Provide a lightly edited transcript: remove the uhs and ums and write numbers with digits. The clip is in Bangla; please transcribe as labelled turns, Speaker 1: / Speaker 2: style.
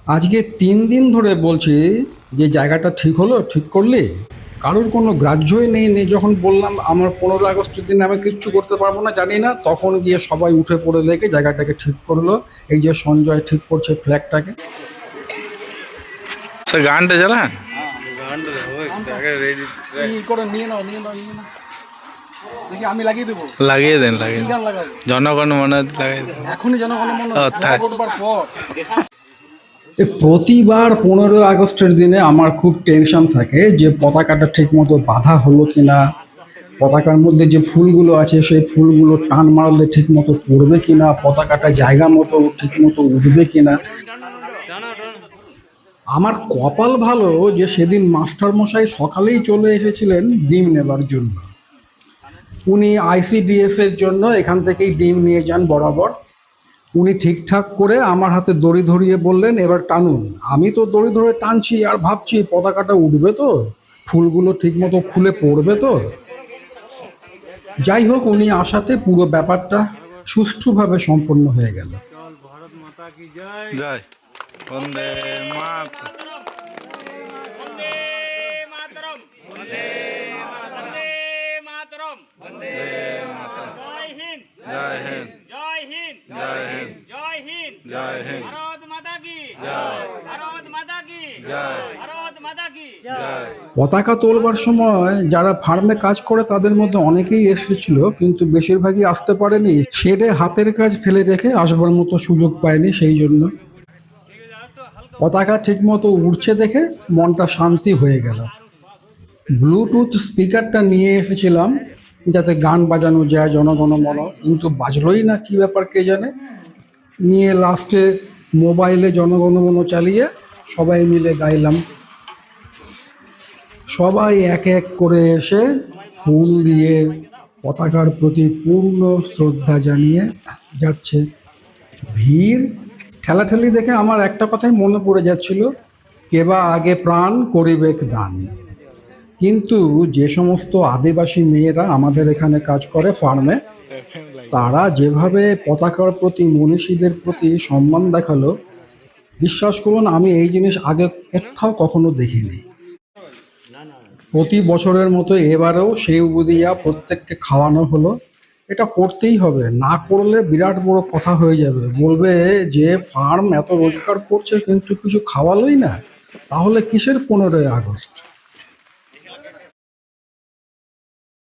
Speaker 1: আজকে ৩ দিন ধরে বলছি যে জায়গাটা ঠিক হলো, ঠিক করলি? কারোর কোনো গ্রাহ্যই নেই যখন বললাম আমার ১৫ আগস্টের দিন আমি কিচ্ছু করতে পারবো না, জানি না, তখন গিয়ে সবাই উঠে পড়ে লেগে জায়গাটাকে ঠিক করলো। এই যে সঞ্জয় ঠিক করছে ফ্ল্যাগটাকে।
Speaker 2: স্যার গানটা চালান।
Speaker 1: কি করে নিয়ে নাও দেখি, আমি লাগিয়ে দেবো।
Speaker 2: লাগিয়ে দেন
Speaker 1: কি গান লাগাবো?
Speaker 2: জনগণ মনে লাগিয়ে দেন।
Speaker 1: এখনই জনগণ মন
Speaker 2: ও, তাই।
Speaker 1: ভোটবার পর। প্রতিবার ১৫ আগস্টের দিনে আমার খুব টেনশন থাকে যে পতাকাটা ঠিক মতো বাঁধা হলো কিনা, পতাকার মধ্যে যে ফুলগুলো আছে সেই ফুলগুলো টান মারলে ঠিক মতো পড়বে কিনা, পতাকাটা জায়গা মতো ঠিক মতো উঠবে কিনা। আমার কপাল ভালো যে সেদিন মাস্টার মশাই সকালেই চলে এসেছিলেন ডিম নেবার জন্য। উনি আইসিডিএস এর জন্য এখান থেকেই ডিম নিয়ে যান বরাবর। উনি ঠিকঠাক করে আমার হাতে দড়ি ধরিয়ে বললেন, এবার টানুন। আমি তো দড়ি ধরে টানছি আর ভাবছি পতাকাটা উঠবে তো, ফুলগুলো ঠিক মতো খুলে পড়বে তো। যাই হোক, উনি আসাতে পুরো ব্যাপারটা সুষ্ঠুভাবে সম্পন্ন হয়ে গেল।
Speaker 2: জয় বন্দে মাতরম। জয় হিন্দ, জয় হিন্দ, জয় হিন্দ, জয় হিন্দ, জয় হিন্দ, জয় হিন্দ। ভারত মাতা কি জয়, ভারত মাতা কি জয়, ভারত মাতা কি জয়। পতাকা তোলবার সময় যারা ফার্মে কাজ করে তাদের মধ্যে অনেকেই এসেছিল, কিন্তু বেশিরভাগই আসতে পারেনি। শেডে হাতের কাজ ফেলে রেখে আসবার মতো সুযোগ পায়নি, সেই জন্য। পতাকা ঠিক মতো উড়ছে দেখে মনটা শান্তি হয়ে গেল। ব্লুটুথ স্পিকারটা নিয়ে এসেছিলাম যাতে গান বাজানো যায় জনগণ মন, কিন্তু বাজলোই না, কি ব্যাপার কে জানে। নিয়ে লাস্টে মোবাইলে জনগণ মন চালিয়ে সবাই মিলে গাইলাম। সবাই এক এক করে এসে ফুল দিয়ে পতাকার প্রতি পূর্ণ শ্রদ্ধা জানিয়ে যাচ্ছে। ভিড় ঠেলাঠেলি দেখে আমার একটা কথাই মনে পড়ে যাচ্ছিল, কেবা আগে প্রাণ করিবেক দান। কিন্তু যে সমস্ত আদিবাসী মেয়েরা আমাদের এখানে কাজ করে ফার্মে, তারা যেভাবে পতাকার প্রতি মনীষীদের প্রতি সম্মান দেখালো, বিশ্বাস করুন আমি এই জিনিস আগে কোথাও কখনো দেখিনি। প্রতি বছরের মতো এবারেও সেউ বুদিয়া প্রত্যেককে খাওয়ানো হলো। এটা করতেই হবে, না করলে বিরাট বড় কথা হয়ে যাবে। বলবে যে ফার্ম এত রোজগার করছে কিন্তু কিছু খাওয়ালোই না, তাহলে কিসের ১৫ই আগস্ট।